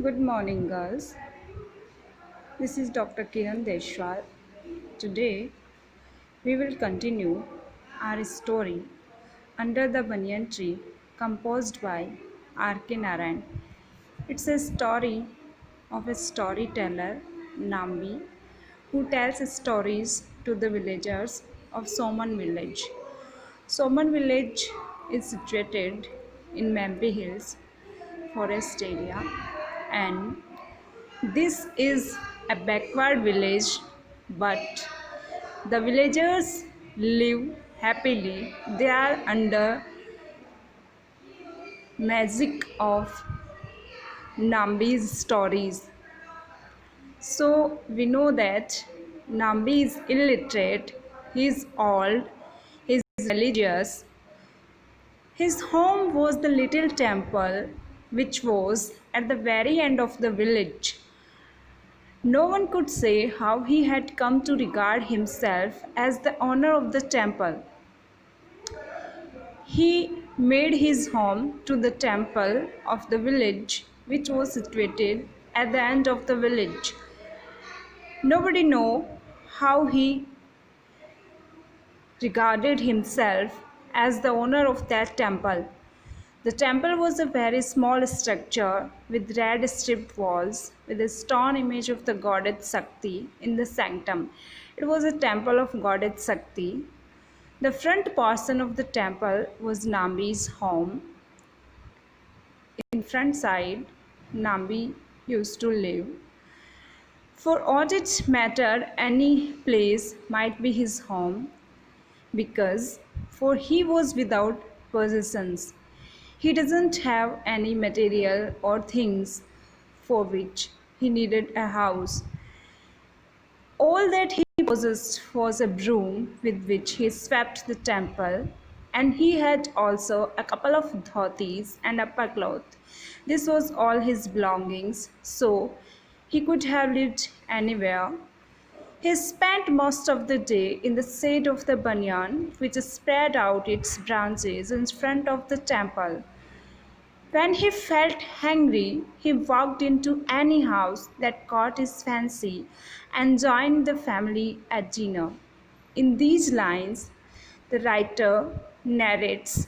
Good morning, girls. This is Dr. Kiran Deshwal. Today, we will continue our story Under the Banyan Tree, composed by R.K. Narayan. It's a story of a storyteller, Nambi, who tells stories to the villagers of Soman village. Soman village is situated in Mampi Hills forest area, and this is a backward village, but the villagers live happily. They are under magic of Nambi's stories. So we know that Nambi is illiterate, he is old, he is religious. His home was the little temple which was at the very end of the village. No one could say how he had come to regard himself as the owner of the temple. He made his home to the temple of the village, which was situated at the end of the village. Nobody knew how he regarded himself as the owner of that temple. The temple was a very small structure with red striped walls with a stone image of the goddess Sakti in the sanctum. It was a temple of goddess Sakti. The front portion of the temple was Nambi's home. In front side, Nambi used to live. For aught it mattered, any place might be his home because for he was without possessions. He doesn't have any material or things for which he needed a house. All that he possessed was a broom with which he swept the temple, and he had also a couple of dhotis and upper cloth. This was all his belongings, so he could have lived anywhere. He spent most of the day in the shade of the banyan, which spread out its branches in front of the temple. When he felt hungry, he walked into any house that caught his fancy and joined the family at dinner. In these lines, the writer narrates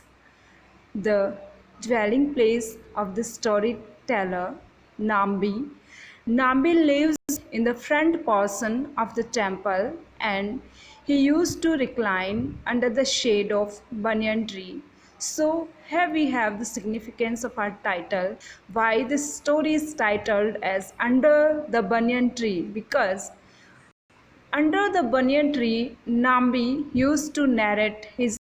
the dwelling place of the storyteller Nambi. Nambi lives in the front portion of the temple, and he used to recline under the shade of banyan tree. So here we have the significance of our title, why this story is titled as Under the Banyan Tree, because under the banyan tree Nambi used to narrate his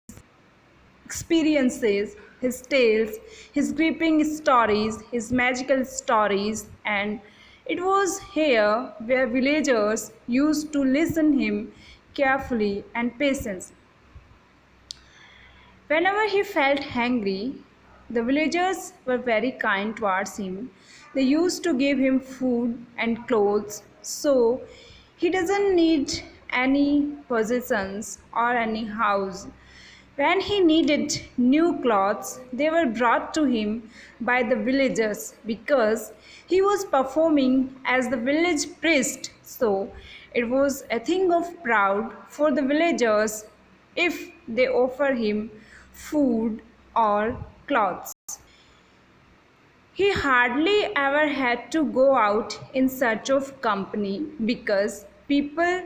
experiences, his tales, his gripping stories, his magical stories, and it was here where villagers used to listen him carefully and patiently. Whenever he felt hungry, the villagers were very kind towards him. They used to give him food and clothes, so he doesn't need any possessions or any house. When he needed new clothes, they were brought to him by the villagers because he was performing as the village priest. So it was a thing of proud for the villagers if they offer him food or clothes. He hardly ever had to go out in search of company because people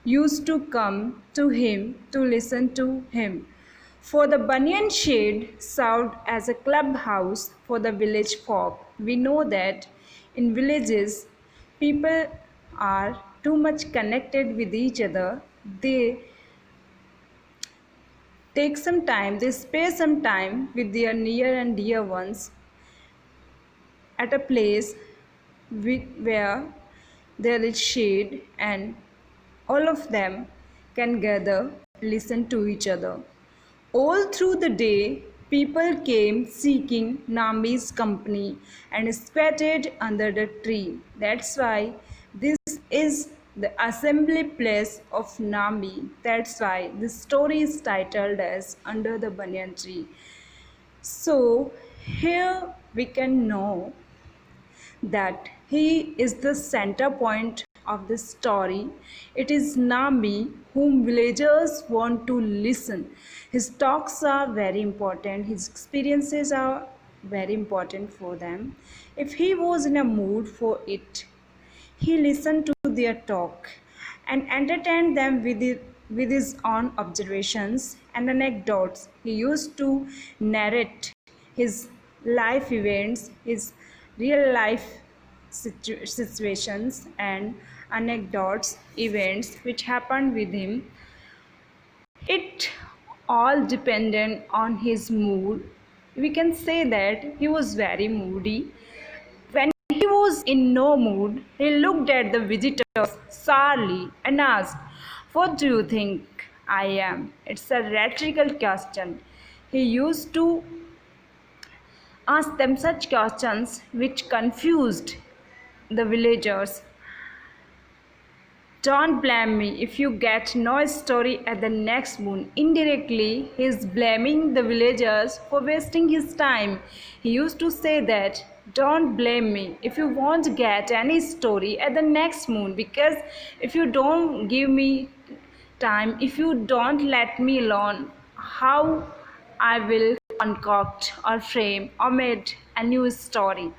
used to come to him to listen to him. For the banyan shade served as a clubhouse for the village folk. We know that in villages people are too much connected with each other. They take some time, they spare some time with their near and dear ones at a place where there is shade and all of them can gather, listen to each other. All through the day, people came seeking Nambi's company and squatted under the tree. That's why this is the assembly place of Nambi. That's why this story is titled as Under the Banyan Tree. So, here we can know that he is the center point of the story. It is Nambi whom villagers want to listen. His talks are very important, his experiences are very important for them. If he was in a mood for it, he listened to their talk and entertained them with his own observations and anecdotes. He used to narrate his life events, his real life situations, and anecdotes, events which happened with him. It all depended on his mood. We can say that he was very moody. When he was in no mood, he looked at the visitors sourly and asked, "What do you think I am?" It's a rhetorical question. He used to ask them such questions which confused the villagers. Don't blame me if you get no story at the next moon. Indirectly, he is blaming the villagers for wasting his time. He used to say that, don't blame me if you won't get any story at the next moon, because if you don't give me time, if you don't let me alone, how I will concoct or frame or make a new story?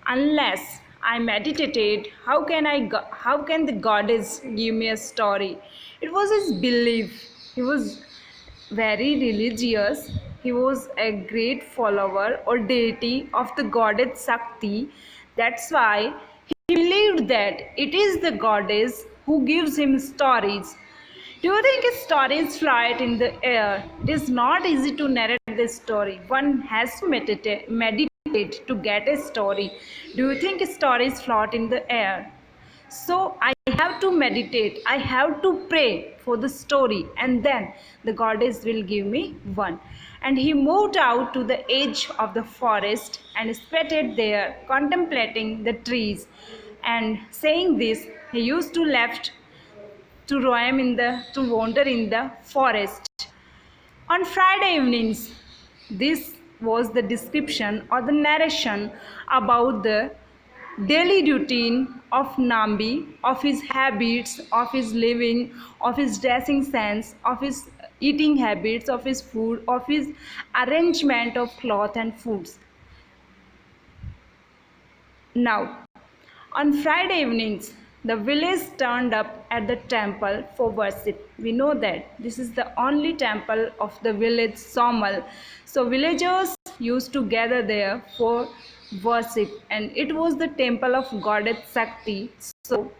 Unless I meditated, how can the goddess give me a story? It was his belief. He was very religious. He was a great follower or deity of the goddess Shakti. That's why he believed that it is the goddess who gives him stories. Do you think stories float in the air? It is not easy to narrate the story. One has to meditate to get a story. Do you think stories float in the air? So I have to meditate. I have to pray for the story, and then the goddess will give me one. And he moved out to the edge of the forest and sat there contemplating the trees. And saying this, he used to left to roam in the to wander in the forest on Friday evenings. This was the description or the narration about the daily routine of Nambi, of his habits, of his living, of his dressing sense, of his eating habits, of his food, of his arrangement of cloth and foods. Now, on Friday evenings, the village turned up at the temple for worship. We know that this is the only temple of the village Somal. So villagers used to gather there for worship, and it was the temple of goddess Shakti. So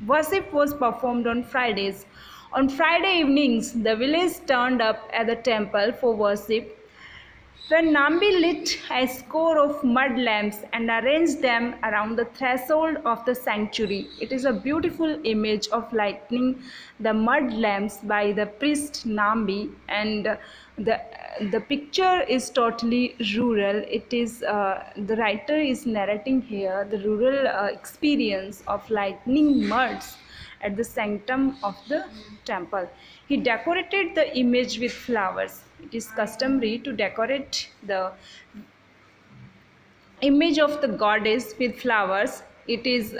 worship was performed on Fridays. On Friday evenings, the village turned up at the temple for worship. When Nambi lit a score of mud lamps and arranged them around the threshold of the sanctuary, it is a beautiful image of lighting the mud lamps by the priest Nambi, and the picture is totally rural. It is the writer is narrating here the rural experience of lighting muds at the sanctum of the temple. He decorated the image with flowers. It is customary to decorate the image of the goddess with flowers. It is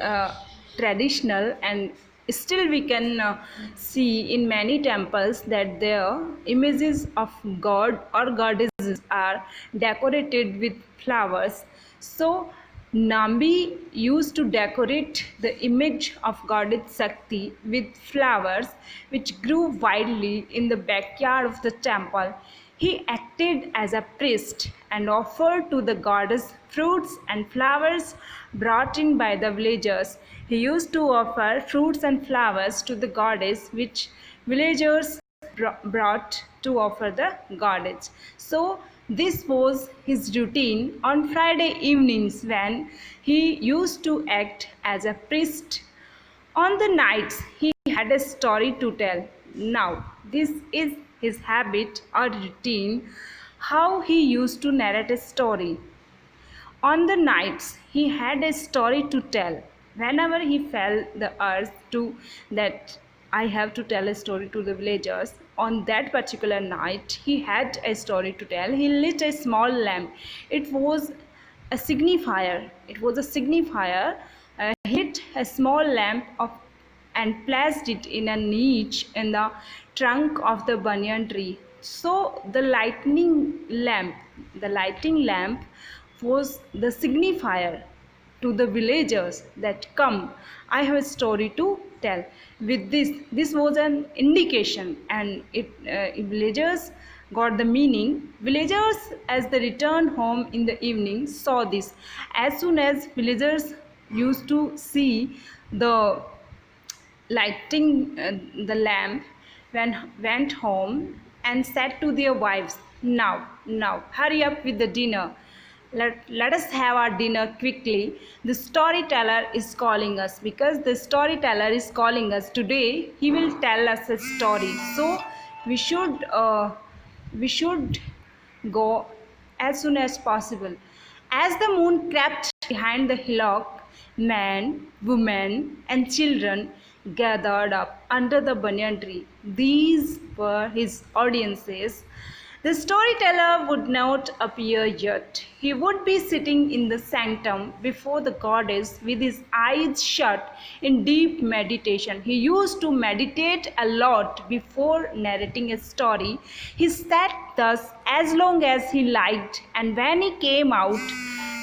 traditional, and still we can see in many temples that their images of god or goddesses are decorated with flowers. So Nambi used to decorate the image of goddess Shakti with flowers which grew widely in the backyard of the temple. He acted as a priest and offered to the goddess fruits and flowers brought in by the villagers. He used to offer fruits and flowers to the goddess, which villagers brought to offer the goddess. So this was his routine on Friday evenings when he used to act as a priest. On the nights he had a story to tell. Now, this is his habit or routine, how he used to narrate a story. On the nights he had a story to tell. Whenever he felt the urge to that I have to tell a story to the villagers, on that particular night he had a story to tell. He lit a small lamp. It was a signifier. It was a signifier. Hit a small lamp of and placed it in a niche in the trunk of the banyan tree. So the lighting lamp was the signifier to the villagers that come, I have a story to tell. With this was an indication, and villagers got the meaning. Villagers, as they returned home in the evening, saw this. As soon as villagers used to see the lighting the lamp, went home and said to their wives, now, hurry up with the dinner. Let us have our dinner quickly. The storyteller is calling us, because the storyteller is calling us today. He will tell us a story. So we should go as soon as possible. As the moon crept behind the hillock, men, women, and children gathered up under the banyan tree. These were his audiences. The storyteller would not appear yet. He would be sitting in the sanctum before the goddess with his eyes shut in deep meditation. He used to meditate a lot before narrating a story. He sat thus as long as he liked, and when he came out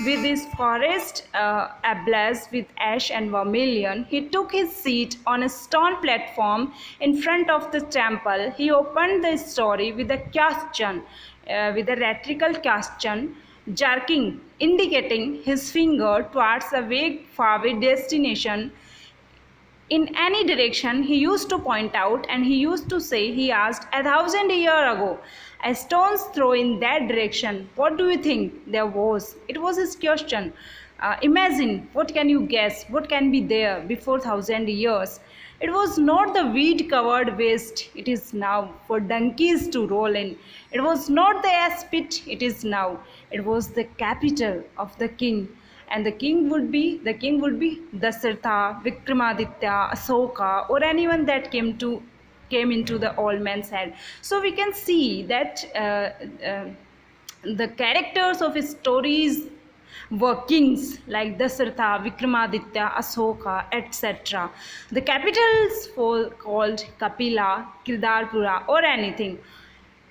with his forest ablaze with ash and vermilion, he took his seat on a stone platform in front of the temple. He opened the story with a question, with a rhetorical question, jerking, indicating his finger towards a vague, faraway destination in any direction he used to point out, and he used to say, he asked, 1,000 years ago, a stone's throw in that direction, what do you think there was? It was his question. Imagine, what can you guess, what can be there before 1,000 years? It was not the weed covered waste it is now for donkeys to roll in. It was not the ash pit it is now. It was the capital of the king, and the king would be Dasharatha, Vikramaditya, Asoka, or anyone that came into the old man's head. So we can see that the characters of his stories were kings like Dasharatha, Vikramaditya, Asoka, etc. The capitals were called Kapila, Kirdarpura, or anything.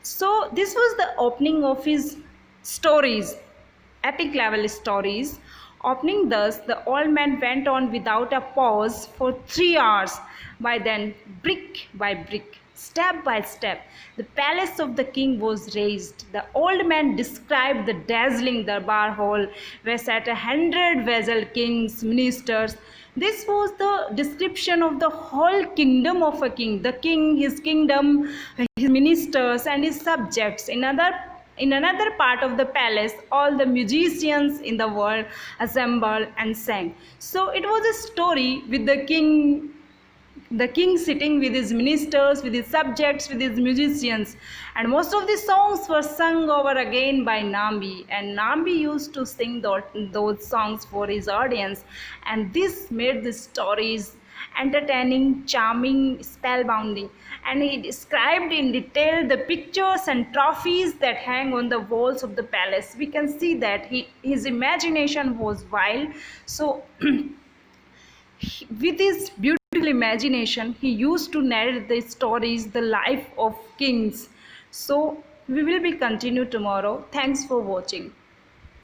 So this was the opening of his stories, epic level stories. Opening thus, the old man went on without a pause for 3 hours. By then, brick by brick, step by step, the palace of the king was raised. The old man described the dazzling darbar hall where sat 100 kings, ministers. This was the description of the whole kingdom of a king. The king, his kingdom, his ministers, and his subjects. In another part of the palace, all the musicians in the world assembled and sang. So it was a story with the king sitting with his ministers, with his subjects, with his musicians. And most of the songs were sung over again by Nambi. And Nambi used to sing those songs for his audience. And this made the stories entertaining, charming, spellbinding. And he described in detail the pictures and trophies that hang on the walls of the palace. We can see that his imagination was wild. So with his beautiful imagination, he used to narrate the stories, the life of kings. So we will be continue tomorrow. Thanks for watching.